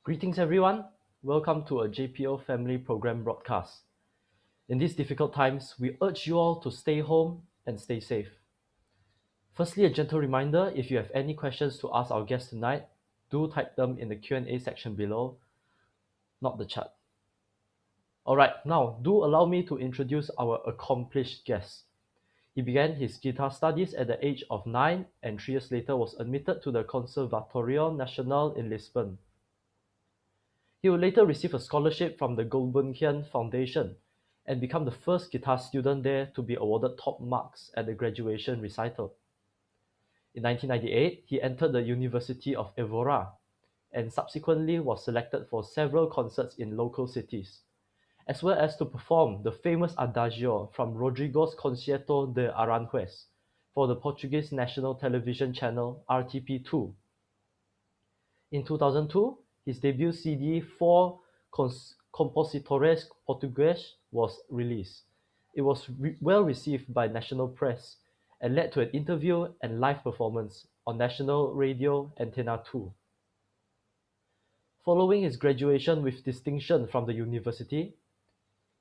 Greetings everyone, welcome to a JPO Family Program broadcast. In these difficult times, we urge you all to stay home and stay safe. Firstly, a gentle reminder, if you have any questions to ask our guest tonight, do type them in the Q&A section below, not the chat. Alright, now do allow me to introduce our accomplished guest. He began his guitar studies at the age of 9 and 3 years later was admitted to the Conservatorio Nacional in Lisbon. He would later receive a scholarship from the Gulbenkian Foundation and become the first guitar student there to be awarded top marks at the graduation recital. In 1998, he entered the University of Evora and subsequently was selected for several concerts in local cities, as well as to perform the famous Adagio from Rodrigo's Concierto de Aranjuez for the Portuguese national television channel RTP2. In 2002, his debut CD For Compositores Portugueses was released. It was well received by national press and led to an interview and live performance on national radio Antena 2. Following his graduation with distinction from the university,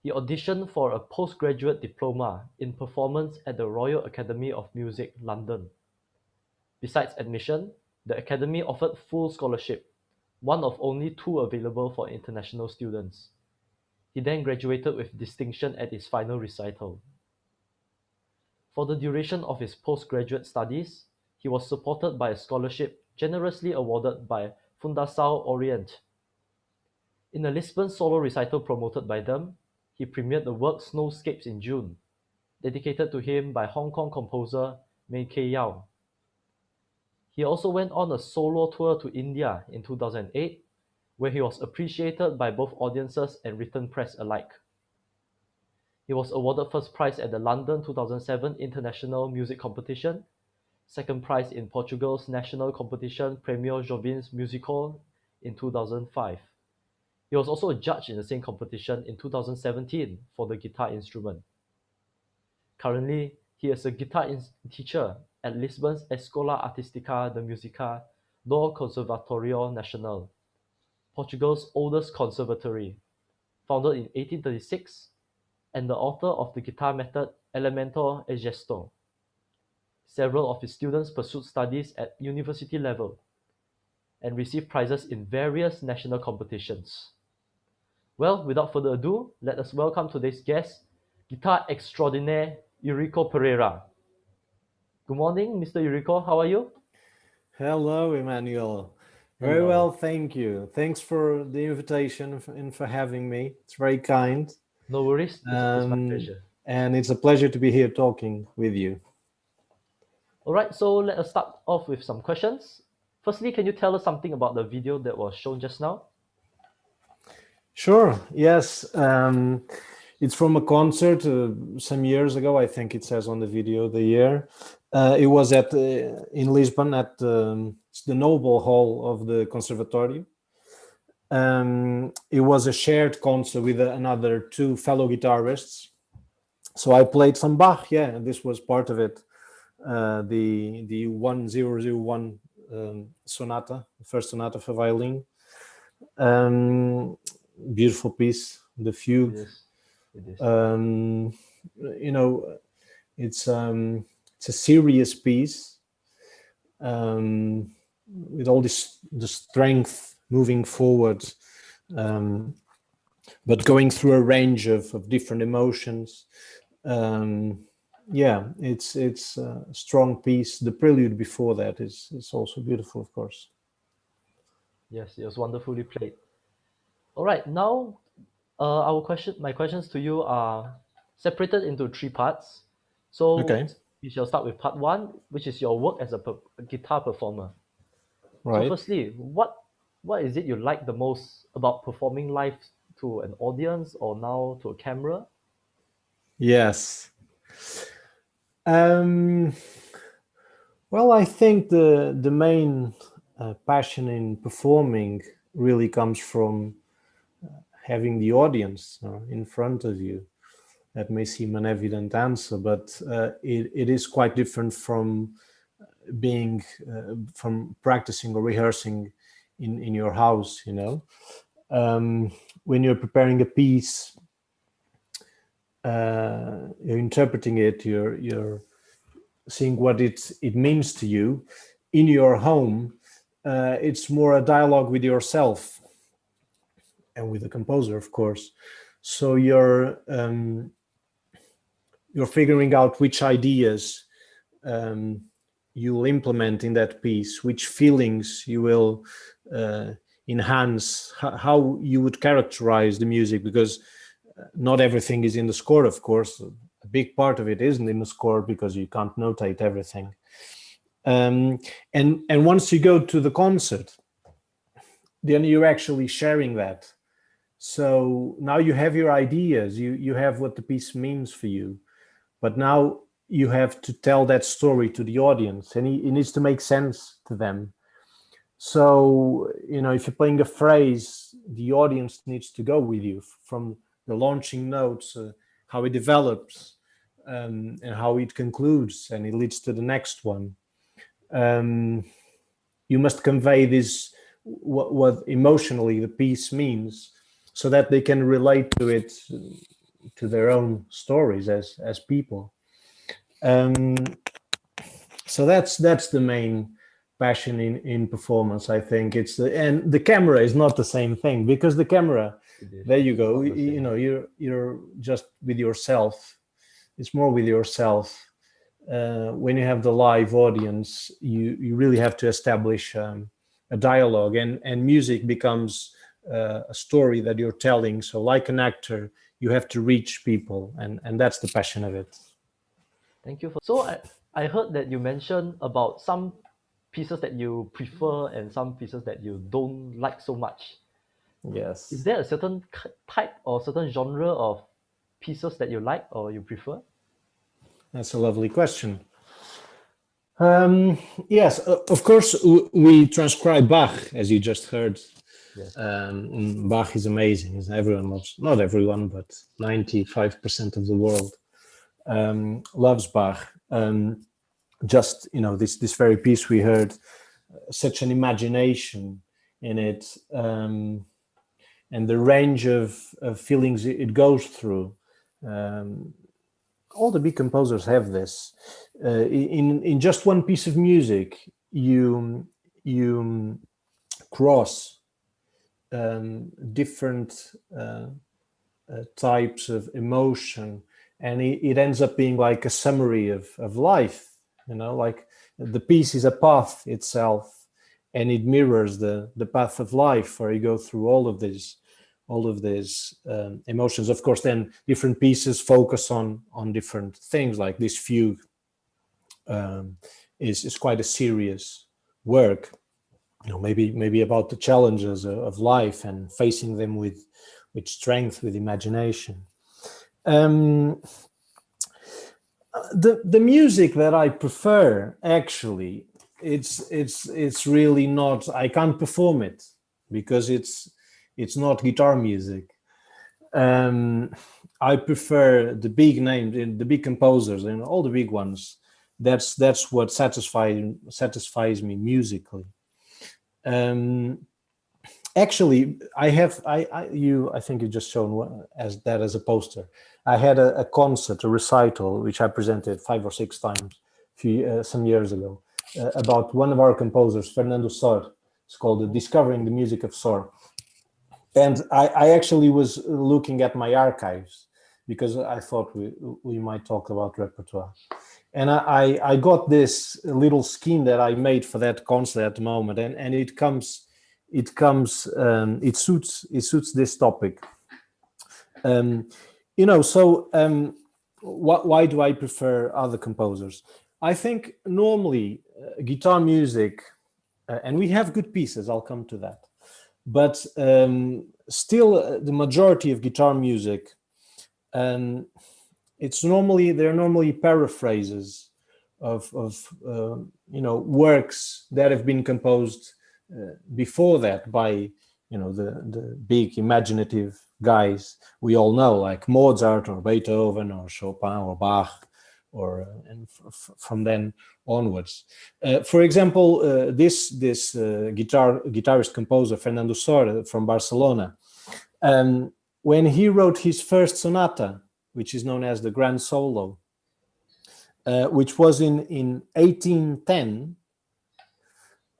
he auditioned for a postgraduate diploma in performance at the Royal Academy of Music, London. Besides admission, the Academy offered full scholarship, one of only two available for international students. He then graduated with distinction at his final recital. For the duration of his postgraduate studies, he was supported by a scholarship generously awarded by Fundação Orient. In a Lisbon solo recital promoted by them, he premiered the work Snowscapes in June, dedicated to him by Hong Kong composer Mei Kei Yao. He also went on a solo tour to India in 2008, where he was appreciated by both audiences and written press alike. He was awarded first prize at the London 2007 International Music Competition, second prize in Portugal's national competition Prémio Jovens Musical in 2005. He was also a judge in the same competition in 2017 for the guitar instrument. Currently, he is a guitar teacher at Lisbon's Escola Artística de Música do Conservatório Nacional, Portugal's oldest conservatory, founded in 1836, and the author of the guitar method Elemento e Gesto. Several of his students pursued studies at university level and received prizes in various national competitions. Well, without further ado, let us welcome today's guest, guitar extraordinaire Eurico Pereira. Good morning, Mr. Eurico. How are you? Hello, Emmanuel. Very Hello. well, thank you. Thanks for the invitation and for having me. It's very kind. No worries. It's my pleasure. And it's a pleasure to be here talking with you. All right, so let us start off with some questions. Firstly, can you tell us something about the video that was shown just now? Sure, yes. It's from a concert some years ago, I think it says on the video, the year. It was in Lisbon at the Noble Hall of the Conservatorio. It was a shared concert with another two fellow guitarists. So I played some Bach, and this was part of it. The 1001 sonata, the first sonata for violin. Beautiful piece, the fugue. It is. It's a serious piece with all the strength moving forward, but going through a range of different emotions. It's a strong piece. The prelude before that is also beautiful, of course. Yes, it was wonderfully played. All right, now my questions to you are separated into three parts. So Okay. we shall start with part one, which is your work as a guitar performer. Right. So firstly, what is it you like the most about performing live to an audience or now to a camera? Yes. Well, I think the main passion in performing really comes from having the audience in front of you. That may seem an evident answer, but it is quite different from being from practicing or rehearsing in your house, you know. When you're preparing a piece, you're interpreting it, you're seeing what it means to you. In your home, it's more a dialogue with yourself and with the composer, of course. So you're figuring out which ideas you'll implement in that piece, which feelings you will enhance, how you would characterize the music, because not everything is in the score, of course. A big part of it isn't in the score because you can't notate everything. And once you go to the concert, then you're actually sharing that. So now you have your ideas, you have what the piece means for you, but now you have to tell that story to the audience, and it needs to make sense to them. So, you know, if you're playing a phrase, the audience needs to go with you from the launching notes, how it develops, and how it concludes, and it leads to the next one. You must convey this, what emotionally the piece means, so that they can relate to it, to their own stories as people. So that's the main passion in performance. I think it's and the camera is not the same thing, because the camera, there you go, you know, you're just with yourself. It's more with yourself. When you have the live audience, you really have to establish a dialogue, and music becomes a story that you're telling. So like an actor, you have to reach people, and that's the passion of it. Thank you. So I heard that you mentioned about some pieces that you prefer and some pieces that you don't like so much. Yes. Is there a certain type or certain genre of pieces that you like or you prefer? That's a lovely question. Yes, of course, we transcribe Bach, as you just heard. Yes. Bach is amazing. Everyone loves, not everyone, but 95% of the world loves Bach. Just, you know, this very piece we heard, such an imagination in it, and the range of feelings it goes through. All the big composers have this. In just one piece of music, you cross different types of emotion, and it ends up being like a summary of life. You know, like the piece is a path itself, and it mirrors the path of life, where you go through all of these emotions. Of course, then different pieces focus on different things. Like this fugue is quite a serious work, you know, maybe about the challenges of life and facing them with strength, with imagination. The music that I prefer, actually, it's really not, I can't perform it because it's not guitar music. I prefer the big names, the big composers, and all the big ones. That's what satisfies me musically. Actually, I think you just shown as a poster. I had a concert, a recital, which I presented 5 or 6 times some years ago, about one of our composers, Fernando Sor. It's called Discovering the Music of Sor. And I actually was looking at my archives because I thought we might talk about repertoire. And I got this little scheme that I made for that concert at the moment, and it suits this topic. You know, so why do I prefer other composers? I think normally guitar music, and we have good pieces, I'll come to that, but still the majority of guitar music, they're normally paraphrases of you know, works that have been composed before that by, you know, the big imaginative guys we all know, like Mozart or Beethoven or Chopin or Bach and from then onwards. For example, this guitarist composer Fernando Sor from Barcelona, when he wrote his first sonata, which is known as the Grand Solo, which was in 1810.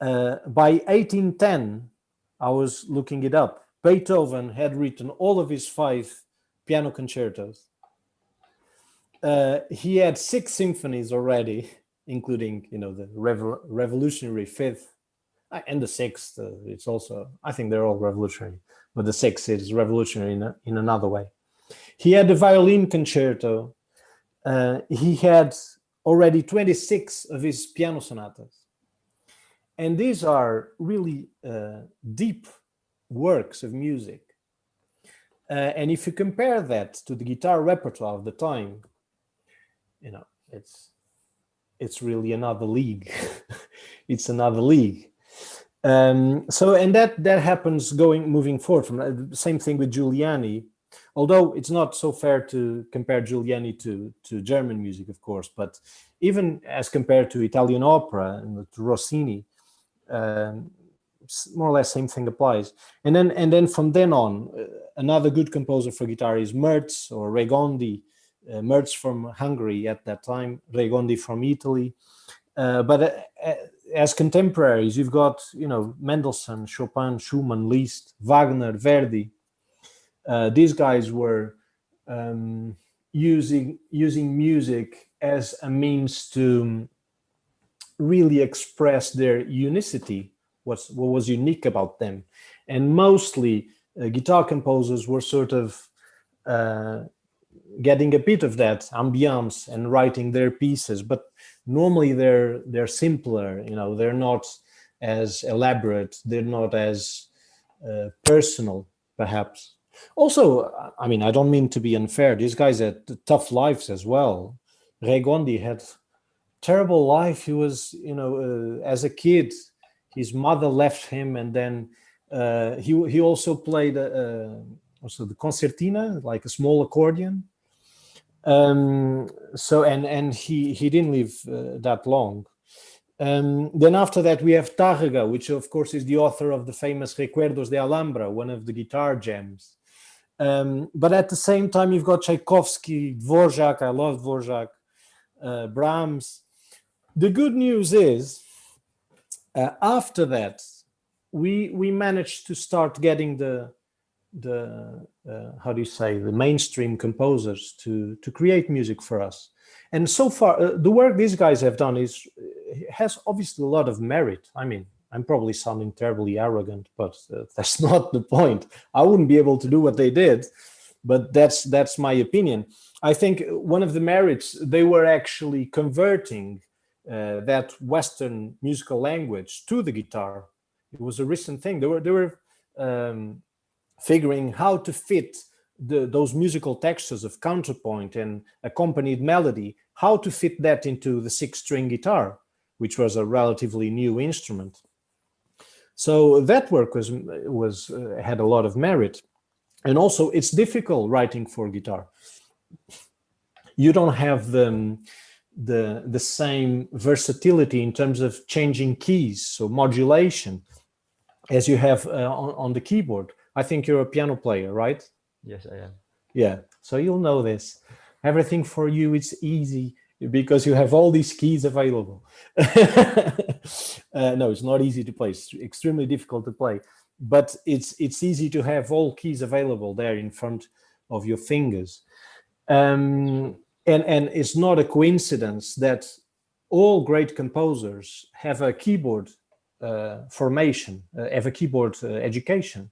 By 1810, I was looking it up, Beethoven had written all of his 5 piano concertos. He had 6 symphonies already, including, the revolutionary 5th and the 6th. It's also, I think they're all revolutionary, but the 6th is revolutionary in another way. He had the violin concerto. He had already 26 of his piano sonatas. And these are really deep works of music. And if you compare that to the guitar repertoire of the time, it's really another league. It's another league. So, and that happens moving forward from the same thing with Giuliani. Although it's not so fair to compare Giuliani to German music, of course, but even as compared to Italian opera and to Rossini, more or less same thing applies. And then from then on, another good composer for guitar is Merz or Regondi. Merz from Hungary at that time, Regondi from Italy. But as contemporaries, you've got Mendelssohn, Chopin, Schumann, Liszt, Wagner, Verdi. These guys were using music as a means to really express their unicity, what was unique about them. And mostly guitar composers were sort of getting a bit of that ambiance and writing their pieces, but normally they're simpler, they're not as elaborate, they're not as personal, perhaps. Also, I mean, I don't mean to be unfair, these guys had tough lives as well. Regondi had terrible life. He was, as a kid, his mother left him, and then he also played also the concertina, like a small accordion. So and he didn't live that long. Then after that we have Tárrega, which of course is the author of the famous Recuerdos de Alhambra, one of the guitar gems. But at the same time you've got Tchaikovsky, Dvorak. I love Dvorak, Brahms. The good news is after that we managed to start getting the how do you say, the mainstream composers to create music for us. And so far the work these guys have done has obviously a lot of merit. I mean, I'm probably sounding terribly arrogant, but that's not the point. I wouldn't be able to do what they did, but that's my opinion. I think one of the merits, they were actually converting that Western musical language to the guitar. It was a recent thing. They were figuring how to fit those musical textures of counterpoint and accompanied melody, how to fit that into the 6-string guitar, which was a relatively new instrument. So that work had a lot of merit. And also it's difficult writing for guitar. You don't have the same versatility in terms of changing keys, so modulation, as you have on the keyboard. I think you're a piano player, right? Yes, I am. Yeah, so you'll know this. Everything for you is easy because you have all these keys available. No, it's not easy to play. It's extremely difficult to play, but it's easy to have all keys available there in front of your fingers. And it's not a coincidence that all great composers have a keyboard formation, have a keyboard education.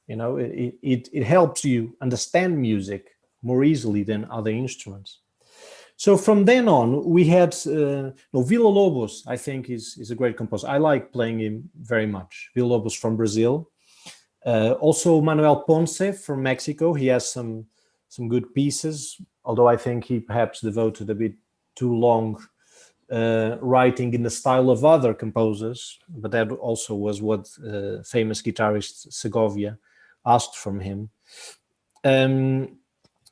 It helps you understand music more easily than other instruments. So from then on, we had Villa-Lobos, I think, is a great composer. I like playing him very much. Villa-Lobos from Brazil. Also Manuel Ponce from Mexico. He has some good pieces, although I think he perhaps devoted a bit too long writing in the style of other composers, but that also was what famous guitarist Segovia asked from him.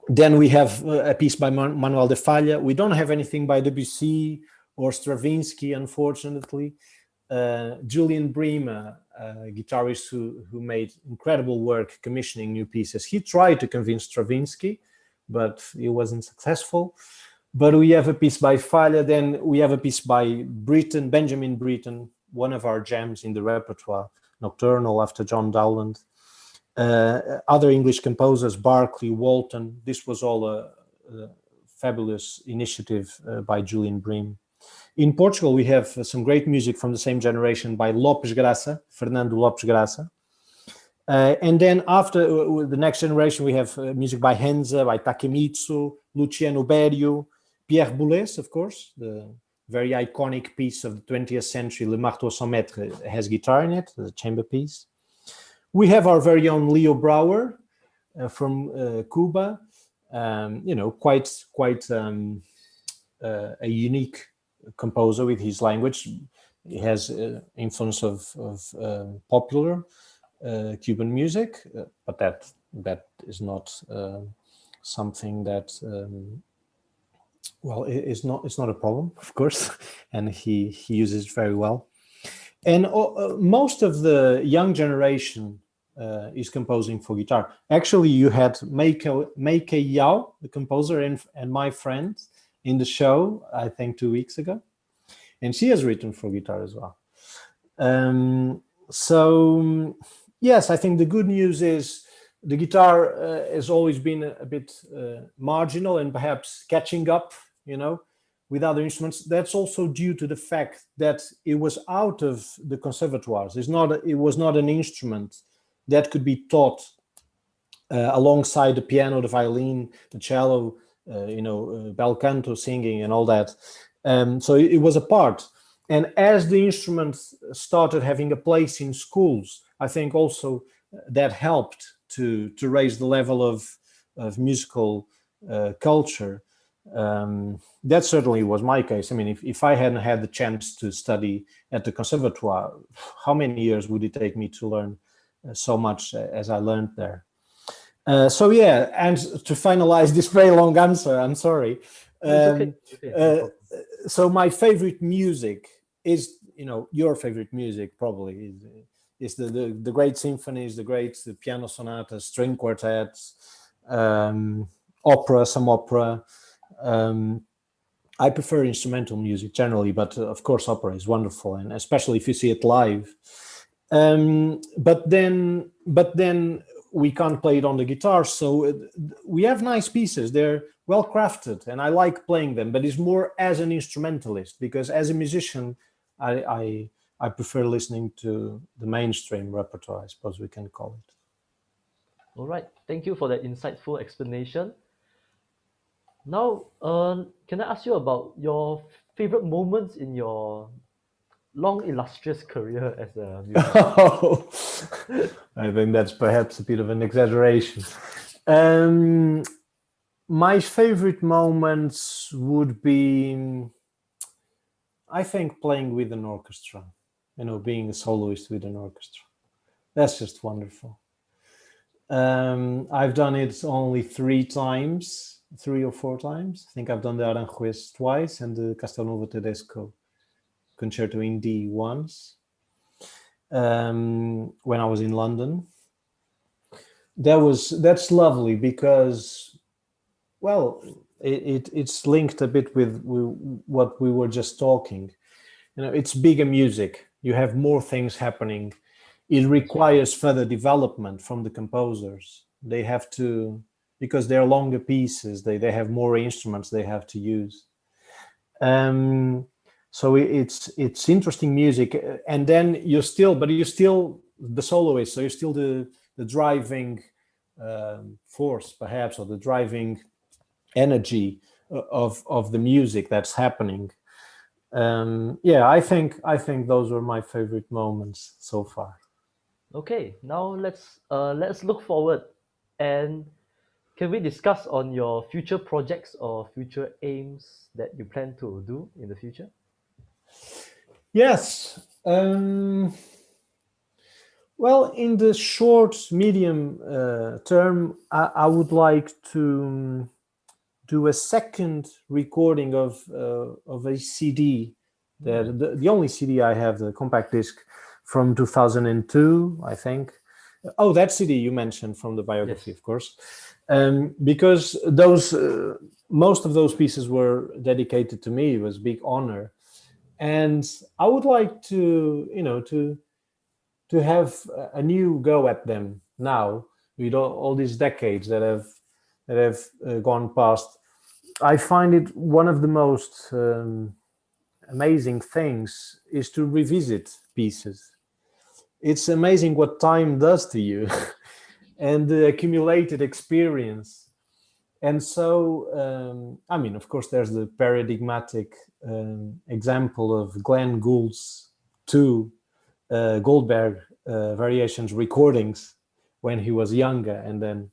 Then we have a piece by Manuel de Falla. We don't have anything by Debussy or Stravinsky, unfortunately. Julian Bream, a guitarist who made incredible work commissioning new pieces, he tried to convince Stravinsky, but he wasn't successful. But we have a piece by Falla. Then we have a piece by Benjamin Britten, one of our gems in the repertoire, Nocturnal after John Dowland. Other English composers, Barclay, Walton. This was all a fabulous initiative by Julian Bream. In Portugal, we have some great music from the same generation by Lopes Graça, Fernando Lopes Graça. And then after the next generation, we have music by Henza, by Takemitsu, Luciano Berio, Pierre Boulez, of course, the very iconic piece of the 20th century, Le Marteau sans Maître, has guitar in it, the chamber piece. We have our very own Leo Brouwer from Cuba, quite a unique composer with his language. He has influence of popular Cuban music, but that is not something that it's not a problem, of course, and he uses it very well. And most of the young generation is composing for guitar. Actually, you had Meike Yao, the composer, and my friend in the show, I think 2 weeks ago, and she has written for guitar as well. So yes, I think the good news is the guitar has always been a bit marginal and perhaps catching up, with other instruments. That's also due to the fact that it was out of the conservatoires. It was not an instrument that could be taught alongside the piano, the violin, the cello, bel canto, singing, and all that. So it was apart. And as the instrument started having a place in schools, I think also that helped to raise the level of musical culture. That certainly was my case. I mean, if I hadn't had the chance to study at the conservatoire, how many years would it take me to learn so much as I learned there? So yeah, and to finalize this very long answer, I'm sorry. Okay. So my favorite music is, your favorite music probably is the great symphonies, the great piano sonatas, string quartets, opera, some opera. I prefer instrumental music generally, but of course opera is wonderful, and especially if you see it live. But then we can't play it on the guitar, so we have nice pieces. They're well crafted, and I like playing them. But it's more as an instrumentalist, because as a musician, I prefer listening to the mainstream repertoire, I suppose we can call it. All right. Thank you for that insightful explanation. Now, can I ask you about your favorite moments in your long, illustrious career as a musician? Oh, I think that's perhaps a bit of an exaggeration. My favorite moments would be, I think, playing with an orchestra, being a soloist with an orchestra. That's just wonderful. I've done it only 3 or 4 times. I think I've done the Aranjuez twice and the Castelnuovo Tedesco Concerto in D once, when I was in London. That's lovely because, well, it's linked a bit with what we were just talking. It's bigger music. You have more things happening. It requires further development from the composers. They have to, because they're longer pieces, they have more instruments they have to use. So it's interesting music, and then you're still the soloist, so you're still the driving force, perhaps, or the driving energy of the music that's happening. I think those were my favorite moments so far. Okay, now let's look forward, and can we discuss on your future projects or future aims that you plan to do in the future? Yes. Well, in the short, medium term, I would like to do a second recording of a CD. The only CD I have, the compact disc from 2002, I think. Oh, that CD you mentioned from the biography, Yes. of course, because those most of those pieces were dedicated to me. It was a big honor, and I would like to, to have a new go at them now with all these decades that have gone past. I find it one of the most amazing things is to revisit pieces. It's amazing what time does to you and the accumulated experience. And so, I mean, of course, there's the paradigmatic example of Glenn Gould's two Goldberg variations recordings when he was younger and then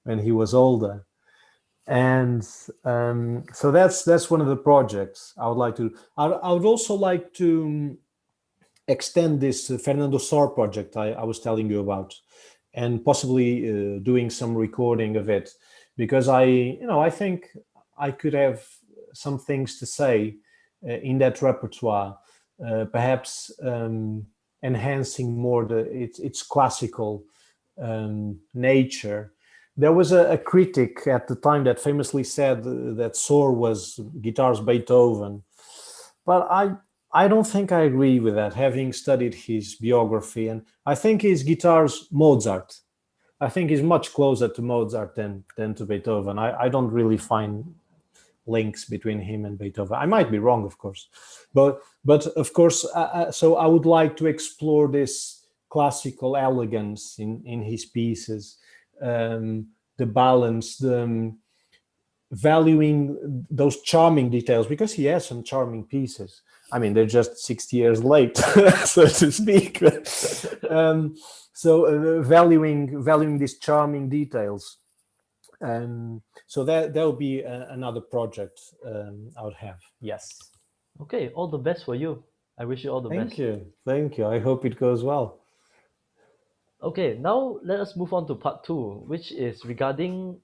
when he was older. And so that's one of the projects I would like to. I would also like to extend this Fernando Sor project I was telling you about, and possibly doing some recording of it, because I think I could have some things to say in that repertoire, perhaps enhancing more its classical nature. There was a critic at the time that famously said that Sor was guitar's Beethoven, but I don't think I agree with that, having studied his biography, and I think his guitar's Mozart. I think he's much closer to Mozart than to Beethoven. I don't really find links between him and Beethoven. I might be wrong, of course, but of course, so I would like to explore this classical elegance in his pieces, the balance, the valuing those charming details, because he has some charming pieces. I mean, they're just 60 years late, so to speak. So valuing these charming details. So that will be another project I would have. Yes. Okay, all the best for you. I wish you all the best. Thank you. I hope it goes well. Okay, now let us move on to part two, which is regarding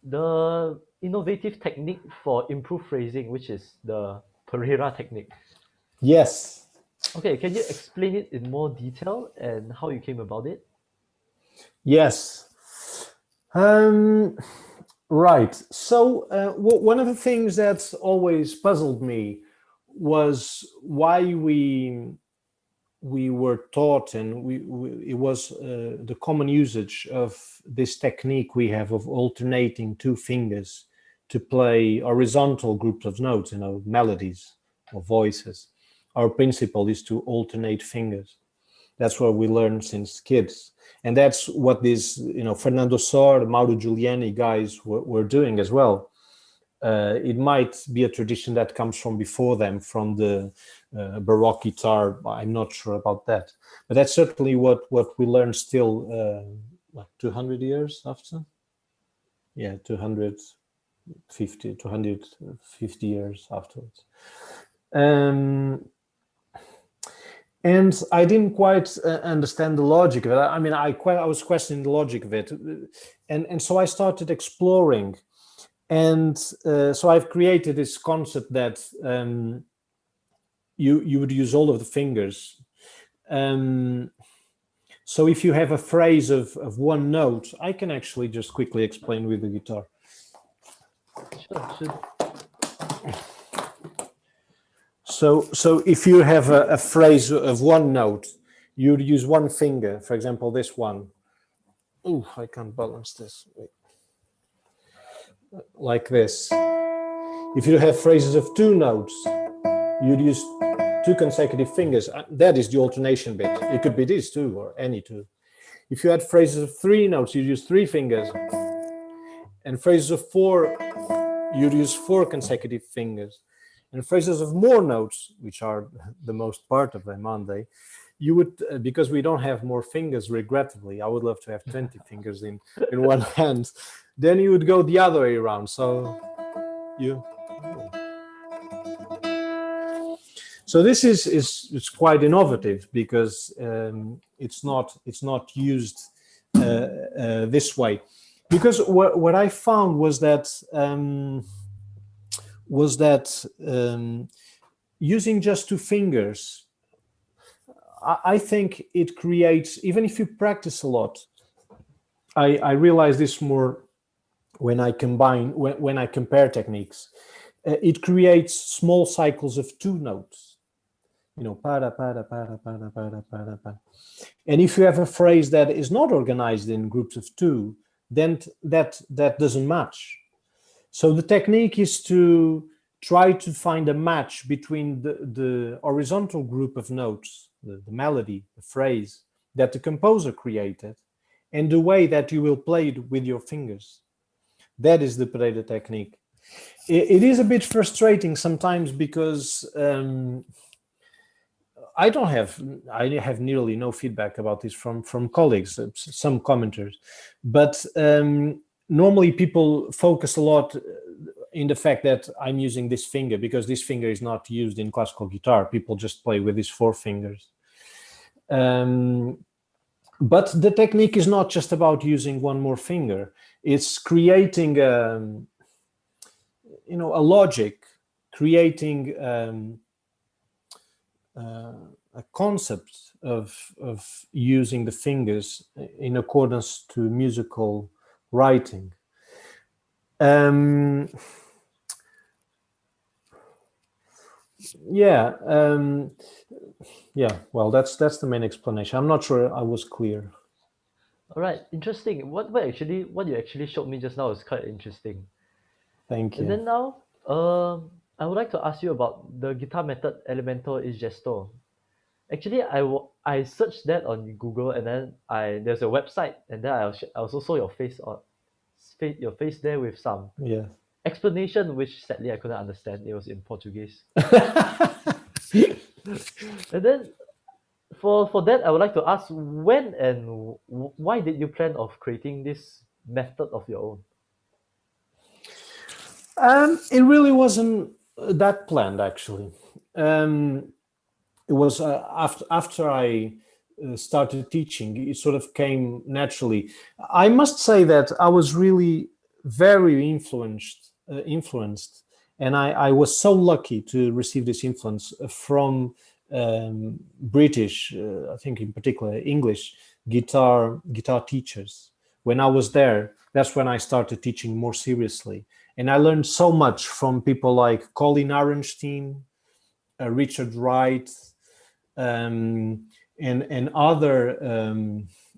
the innovative technique for improved phrasing, which is the Pereira technique. Yes. Okay, can you explain it in more detail and how you came about it? Yes. Right. So one of the things that's always puzzled me was why we were taught, and it was the common usage of this technique we have of alternating two fingers to play horizontal groups of notes, melodies or voices. Our principle is to alternate fingers. That's what we learn since kids. And that's what these, Fernando Sor, Mauro Giuliani guys were doing as well. It might be a tradition that comes from before them, from the Baroque guitar. I'm not sure about that. But that's certainly what we learn still, 200 years after? Yeah, 250 years afterwards. And I didn't quite understand the logic of it. I mean, I was questioning the logic of it, and so I started exploring, and so I've created this concept that you would use all of the fingers. So if you have a phrase of one note, I can actually just quickly explain with the guitar. Sure. So if you have a phrase of one note, you'd use one finger. For example, this one. Oh, I can't balance this. Wait. Like this. If you have phrases of two notes, you'd use two consecutive fingers. That is the alternation bit. It could be these two or any two. If you had phrases of three notes, you'd use three fingers. And phrases of four, you'd use four consecutive fingers. And phrases of more notes, which are the most part of them, aren't they? You would, because we don't have more fingers, regrettably, I would love to have 20 fingers in one hand. Then you would go the other way around. So So this is quite innovative because it's not used this way. Because what I found was that using just two fingers, I think it creates, even if you practice a lot, I realize this more when I compare techniques. It creates small cycles of two notes, you know, para, para, para, para, para, para, para. And if you have a phrase that is not organized in groups of two, then that doesn't match. So the technique is to try to find a match between the horizontal group of notes, the melody, the phrase that the composer created, and the way that you will play it with your fingers. That is the Pereira technique. It is a bit frustrating sometimes because I have nearly no feedback about this from colleagues, some commenters, but normally people focus a lot in the fact that I'm using this finger because this finger is not used in classical guitar. People just play with these four fingers. But the technique is not just about using one more finger. It's creating a logic, creating a concept of using the fingers in accordance to musical writing. Well, that's the main explanation. I'm not sure I was clear. All right, interesting. What you actually showed me just now is quite interesting. Thank you. And then now, I would like to ask you about the guitar method Elemento is Gesto. Actually, I searched that on Google, and then there's a website, and then I also saw your face there with some explanation, which sadly I couldn't understand. It was in Portuguese. And then for that, I would like to ask, when and why did you plan of creating this method of your own? It really wasn't that planned, actually. It was after I started teaching, it sort of came naturally. I must say that I was really very influenced, and I was so lucky to receive this influence from British, I think in particular English guitar teachers. When I was there, that's when I started teaching more seriously, and I learned so much from people like Colin Arenstein, Richard Wright, and other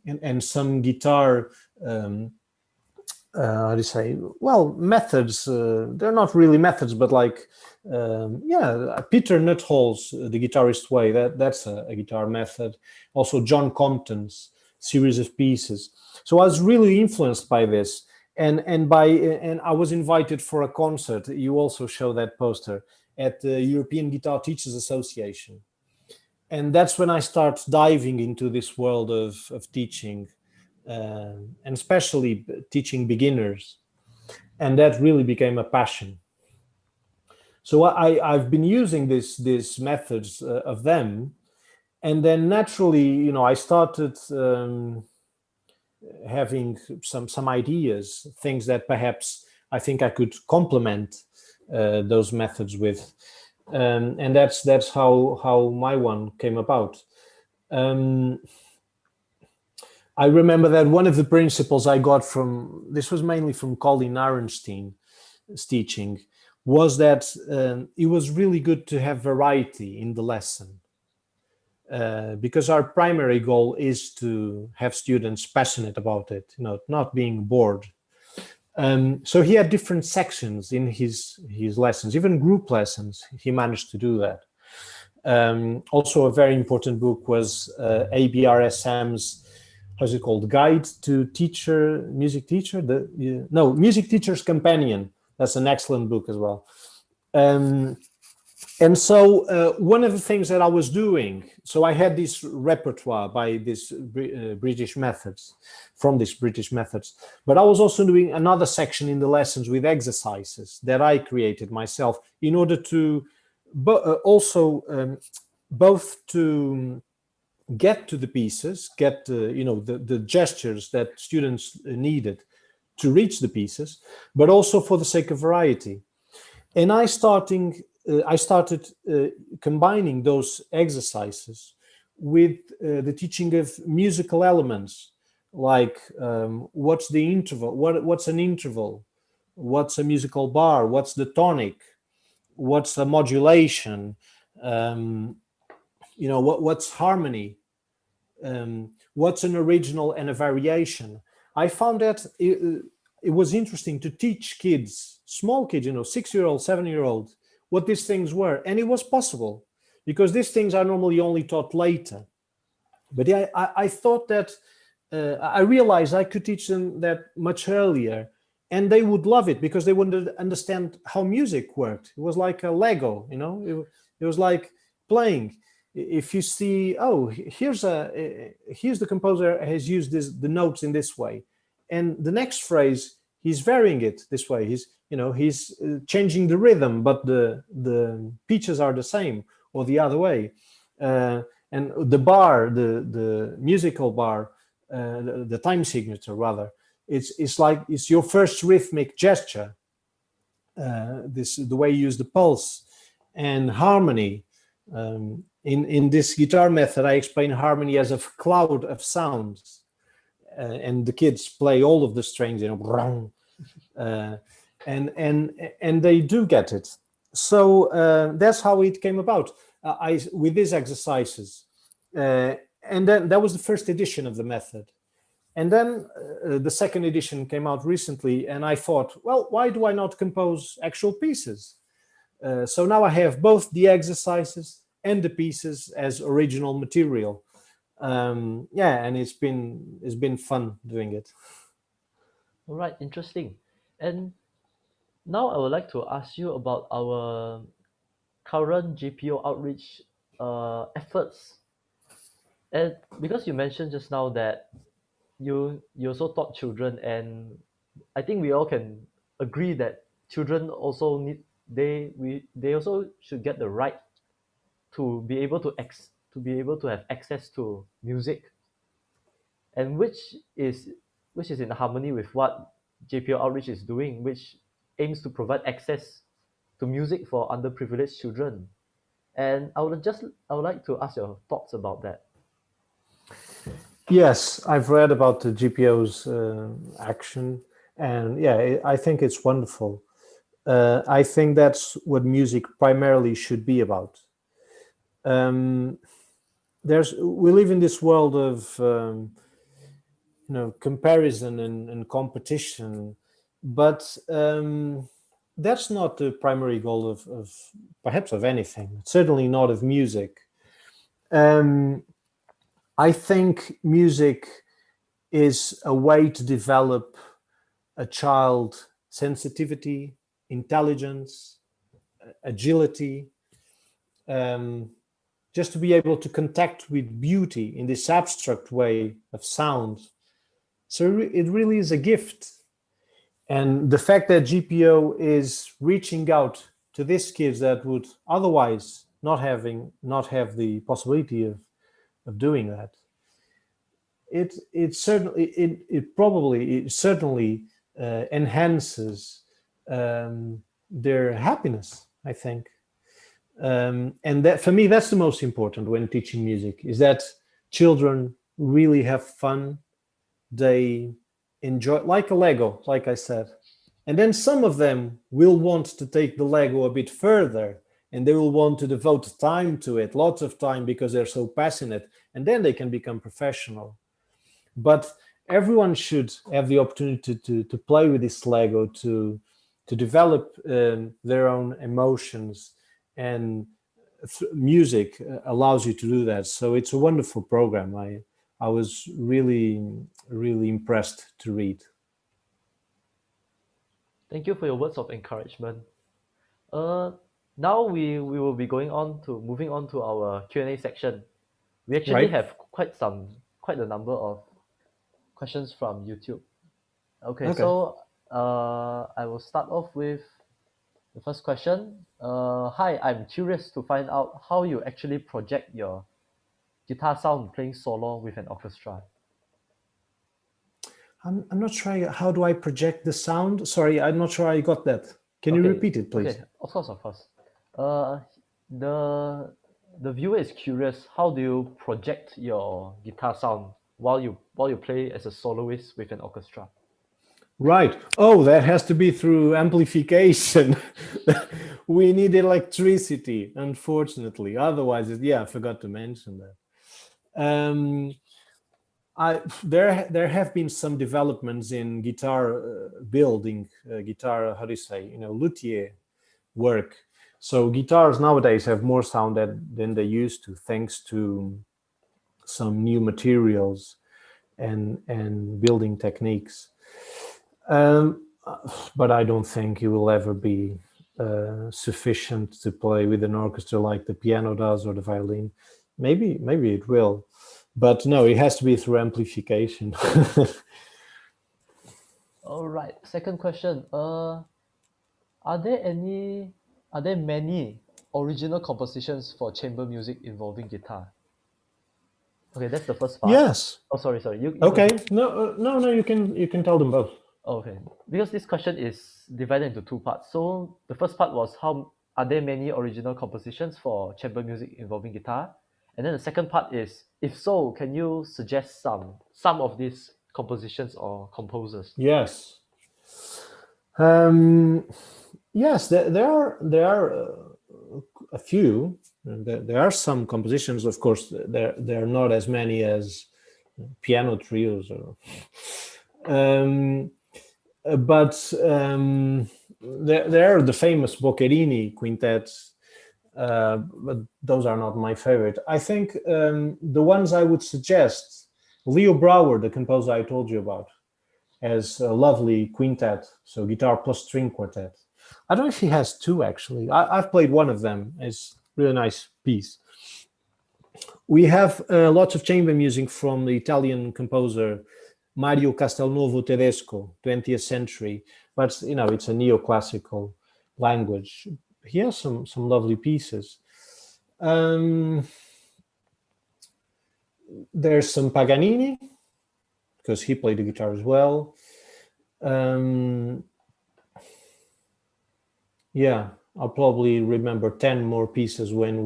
and some guitar how do you say, well, methods. They're not really methods, but like Peter Nuttall's The Guitarist Way, that's a guitar method. Also John Compton's series of pieces. So I was really influenced by this, and I was invited for a concert. You also show that poster at the European Guitar Teachers Association. And that's when I start diving into this world of teaching, and especially teaching beginners. And that really became a passion. So I've been using these methods of them. And then naturally, I started having some ideas, things that perhaps I think I could complement those methods with. And that's how my one came about. I remember that one of the principles I got this was mainly from Colin Arenstein's teaching, was that it was really good to have variety in the lesson, because our primary goal is to have students passionate about it, not being bored. So he had different sections in his lessons, even group lessons. He managed to do that. Also, a very important book was ABRSM's, how's it called? Guide to Music Teacher? Music Teacher's Companion. That's an excellent book as well. And so one of the things that I was doing, so I had this repertoire by these British methods, but I was also doing another section in the lessons with exercises that I created myself in order to but also both to get to the pieces, get the gestures that students needed to reach the pieces, but also for the sake of variety. And I started combining those exercises with the teaching of musical elements, like what's the interval, what's an interval, what's a musical bar, what's the tonic, what's a modulation, what's harmony, what's an original and a variation. I found that it was interesting to teach kids, small kids, 6-year-old, 7-year-old, what these things were. And it was possible because these things are normally only taught later. But yeah, I thought that I realized I could teach them that much earlier, and they would love it because they would understand how music worked. It was like a Lego, it was like playing. If you see, oh, here's the composer has used the notes in this way, and the next phrase he's varying it this way. He's changing the rhythm, but the pitches are the same, or the other way. And the bar, the musical bar, the time signature rather, it's like it's your first rhythmic gesture. The way you use the pulse and harmony. In this guitar method, I explain harmony as a cloud of sounds, and the kids play all of the strings, and they do get it. So that's how it came about. With these exercises, and then that was the first edition of the method. And then the second edition came out recently, and I thought, well, why do I not compose actual pieces? So now I have both the exercises and the pieces as original material. And it's been fun doing it. All right, interesting. And now I would like to ask you about our current GPO outreach efforts. And because you mentioned just now that you also taught children, and I think we all can agree that children also they also should get the right to be able to have access to music, and which is in harmony with what JPO Outreach is doing, which aims to provide access to music for underprivileged children. And I would like to ask your thoughts about that. Yes, I've read about the GPO's action, and I think it's wonderful. I think that's what music primarily should be about. We live in this world of comparison and competition, but that's not the primary goal of perhaps of anything. Certainly not of music. I think music is a way to develop a child sensitivity, intelligence, agility, just to be able to contact with beauty in this abstract way of sound. So it really is a gift. And the fact that GPO is reaching out to these kids that would otherwise not have the possibility of doing that, it certainly enhances their happiness, I think. And that, for me, that's the most important when teaching music, is that children really have fun. They enjoy, like a Lego, like I said. And then some of them will want to take the Lego a bit further, and they will want to devote time to it, lots of time, because they're so passionate, and then they can become professional. But everyone should have the opportunity to play with this Lego, to develop their own emotions, and music allows you to do that. So it's a wonderful program. I was really, really impressed to read. Thank you for your words of encouragement. Now we will be moving on to our Q&A section. We actually have quite a number of questions from YouTube. Okay. So I will start off with The first question, hi, I'm curious to find out how you actually project your guitar sound playing solo with an orchestra. I'm not sure. How do I project the sound? Sorry, I'm not sure I got that. Can you repeat it, please? Okay, of course, of course. Uh, the the viewer is curious. How do you project your guitar sound while you play as a soloist with an orchestra? Right. Oh, that has to be through amplification. We need electricity, unfortunately. Otherwise, yeah, I forgot to mention that. Um, there have been some developments in guitar building, guitar, how do you say, luthier work. So guitars nowadays have more sound than they used to, thanks to some new materials and building techniques. Um, but I don't think it will ever be sufficient to play with an orchestra like the piano does or the violin. Maybe it will, but no, it has to be through amplification. All right. Second question. Are there any are there many original compositions for chamber music involving guitar? Okay, that's the first part. Yes. Oh, sorry. You go Okay. ahead. No. You can tell them both. Okay, because this question is divided into two parts. So the first part was how are there many original compositions for chamber music involving guitar? And then the second part is if so, can you suggest some of these compositions or composers? Yes. Um, yes. There are a few. There are some compositions. Of course, there are not as many as piano trios or. Um, but there are the famous Boccarini Quintets, but those are not my favorite. I think the ones I would suggest, Leo Brouwer, the composer I told you about, has a lovely quintet, so guitar plus string quartet. I don't know if he has two actually. I've played one of them. It's a really nice piece. We have lots of chamber music from the Italian composer Mario Castelnuovo Tedesco, 20th century, but it's a neoclassical language. He has some lovely pieces. There's some Paganini because he played the guitar as well. Yeah, I'll probably remember 10 more pieces when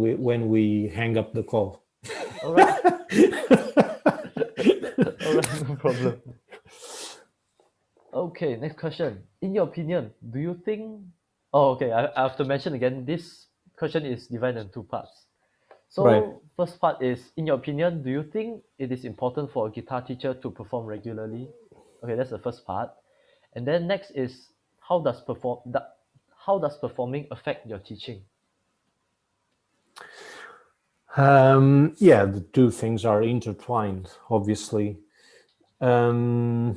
we hang up the call. All right. All right, no problem. Okay, next question. In your opinion, do you think? Oh, okay. I have to mention again. This question is divided in two parts. Right. So first part is, in your opinion, do you think it is important for a guitar teacher to perform regularly? Okay, that's the first part. And then next is, how does performing affect your teaching? Yeah, the two things are intertwined, obviously. I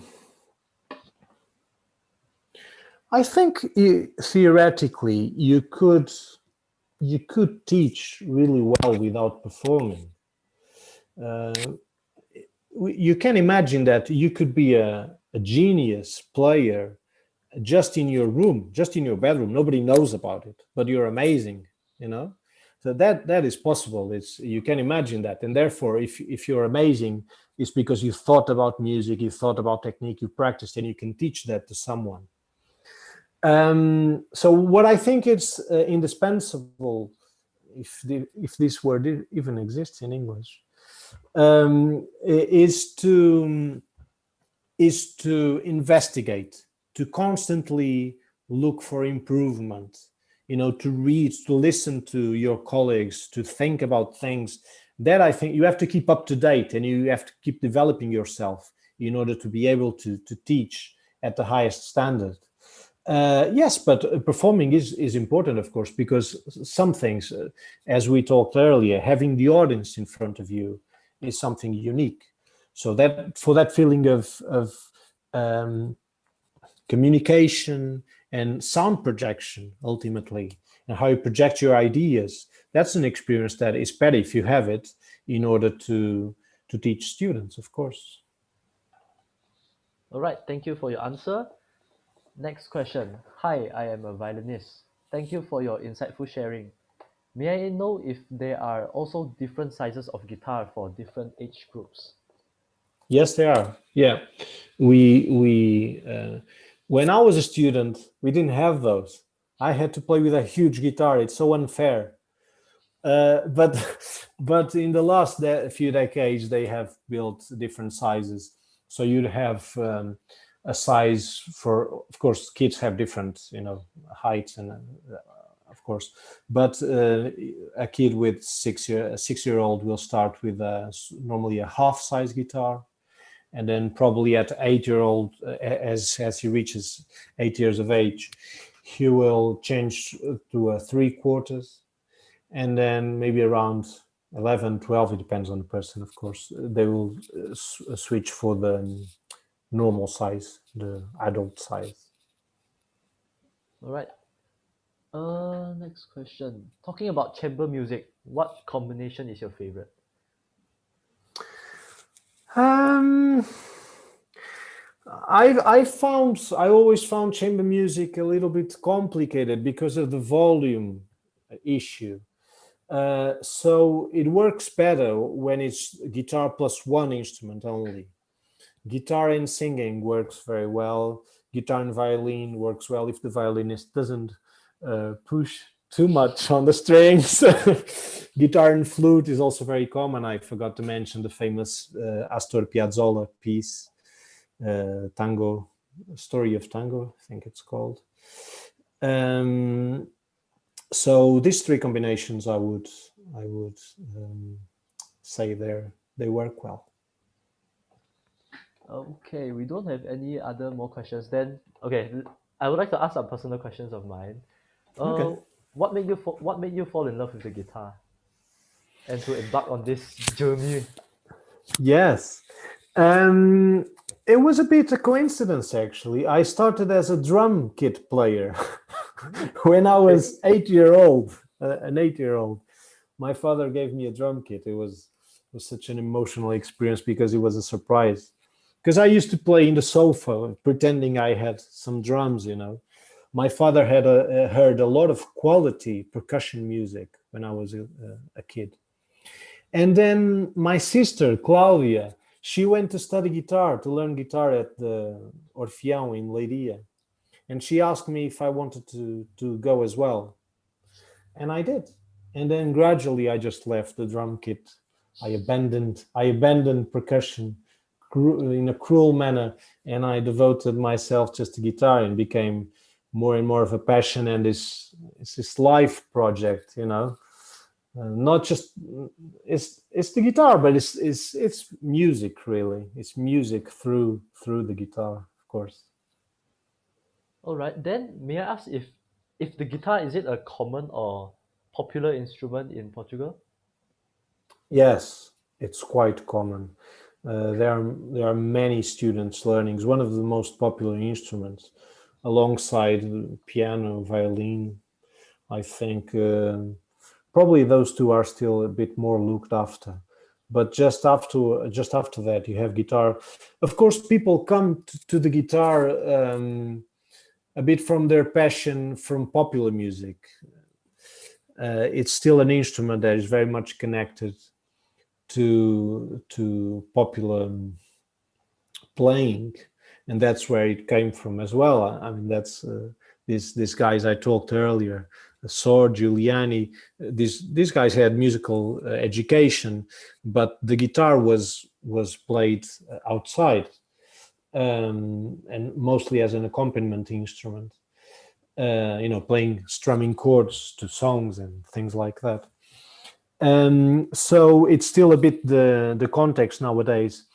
think theoretically you could teach really well without performing. You can imagine that you could be a genius player just in your room, just in your bedroom. Nobody knows about it, but you're amazing, you know. So that is possible. You can imagine that, and therefore, if you're amazing, it's because you thought about music, you thought about technique, you practiced, and you can teach that to someone. So what I think it's indispensable, if this word even exists in English, is to investigate, to constantly look for improvement, to read, to listen to your colleagues, to think about things. That I think you have to keep up to date, and you have to keep developing yourself in order to be able to teach at the highest standard. Yes, but performing is important, of course, because some things, as we talked earlier, having the audience in front of you is something unique. So that for that feeling of communication and sound projection, ultimately, and how you project your ideas, that's an experience that is better if you have it in order to teach students, of course. All right, thank you for your answer. Next question. Hi, I am a violinist. Thank you for your insightful sharing. May I know if there are also different sizes of guitar for different age groups? Yes, they are. Yeah, we when I was a student, we didn't have those. I had to play with a huge guitar. It's so unfair. But but in the last few decades, they have built different sizes. So you'd have a size for, of course, kids have different, heights and of course, but a kid with a 6-year-old will start with normally a half-size guitar, and then probably at 8-year-old, as he reaches 8 years of age, he will change to a 3/4, and then maybe around 11, 12, it depends on the person, of course, they will switch for the normal size, the adult size. All right. Next question. Talking about chamber music, what combination is your favorite? Um, I always found chamber music a little bit complicated because of the volume issue. So it works better when it's guitar plus one instrument only. Guitar and singing works very well. Guitar and violin works well if the violinist doesn't push too much on the strings. Guitar and flute is also very common. I forgot to mention the famous Astor Piazzolla piece, Tango, Story of Tango, I think it's called. So these three combinations, I would say they work well. Okay, we don't have any other more questions. Then, okay, I would like to ask some personal questions of mine. Okay. What made you fall in love with the guitar and to embark on this journey? Yes. Um, it was a bit a coincidence, actually. I started as a drum kit player when I was 8-year-old, an 8-year-old. My father gave me a drum kit. It was such an emotional experience because it was a surprise. Because I used to play in the sofa, pretending I had some drums, My father had heard a lot of quality percussion music when I was a kid. And then my sister, Claudia, she went to study guitar, to learn guitar at the Orfeão in Leiria. And she asked me if I wanted to go as well. And I did. And then gradually I just left the drum kit. I abandoned percussion in a cruel manner, and I devoted myself just to guitar and became more and more of a passion, and it's this life project, not just it's the guitar, but it's music, really. It's music through the guitar, of course. All right, then may I ask if the guitar, is it a common or popular instrument in Portugal? Yes, it's quite common. There are many students learning. It's one of the most popular instruments, alongside piano, violin. I think probably those two are still a bit more looked after. But just after that, you have guitar. Of course, people come to the guitar a bit from their passion from popular music. It's still an instrument that is very much connected to popular playing, and that's where it came from as well. I mean, that's these guys I talked earlier, Sword, Giuliani. These guys had musical education, but the guitar was played outside, and mostly as an accompaniment instrument. Playing strumming chords to songs and things like that. So it's still a bit the context nowadays.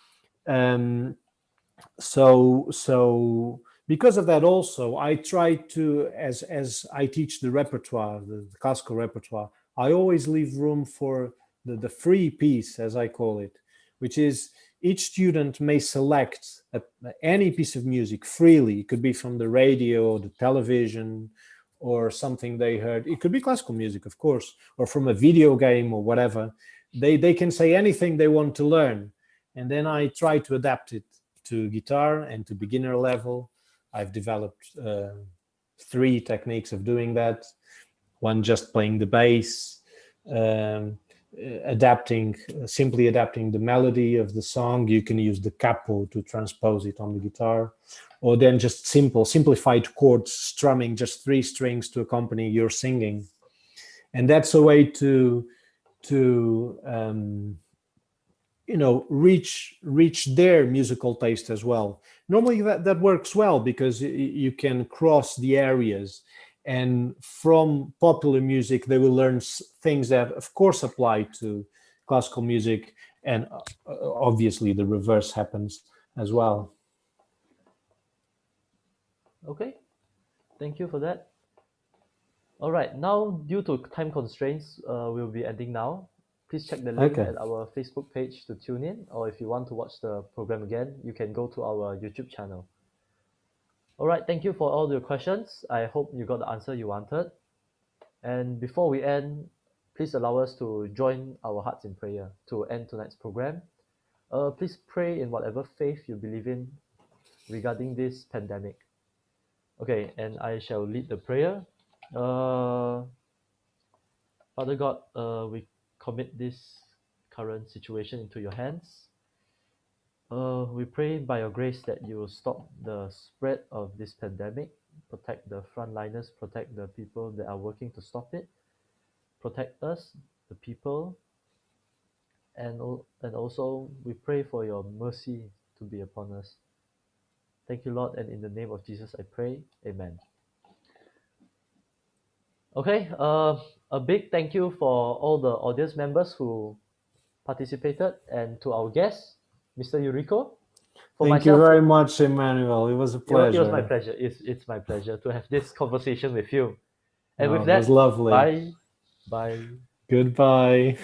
So because of that, also I try to, as I teach the repertoire, the classical repertoire, I always leave room for the free piece, as I call it, which is each student may select any piece of music freely. It could be from the radio, the television, or something they heard. It could be classical music, of course, or from a video game or whatever. They can say anything they want to learn, and then I try to adapt it to guitar and to beginner level. I've developed 3 techniques of doing that. one just playing the bass, simply adapting the melody of the song. You can use the capo to transpose it on the guitar, or then just simplified chords, strumming just 3 strings to accompany your singing. And that's a way to reach their musical taste as well. Normally that works well because you can cross the areas, and from popular music they will learn things that of course apply to classical music, and obviously the reverse happens as well. Okay, thank you for that. All right, now due to time constraints, we'll be ending now. Please check the link Okay. at our Facebook page to tune in, or if you want to watch the program again, you can go to our YouTube channel. All right, thank you for all your questions. I hope you got the answer you wanted. And before we end, please allow us to join our hearts in prayer to end tonight's program. Please pray in whatever faith you believe in regarding this pandemic. Okay, and I shall lead the prayer. Father God, we commit this current situation into your hands. We pray by your grace that you will stop the spread of this pandemic, protect the frontliners, protect the people that are working to stop it, protect us, the people, and also we pray for your mercy to be upon us. Thank you, Lord, and in the name of Jesus I pray, amen. Okay, a big thank you for all the audience members who participated, and to our guest, Mr. Eurico. For Thank myself, you very much, Emmanuel. It was a pleasure. It was my pleasure. It's my pleasure to have this conversation with you. And with It that, was lovely. bye. Bye. Goodbye.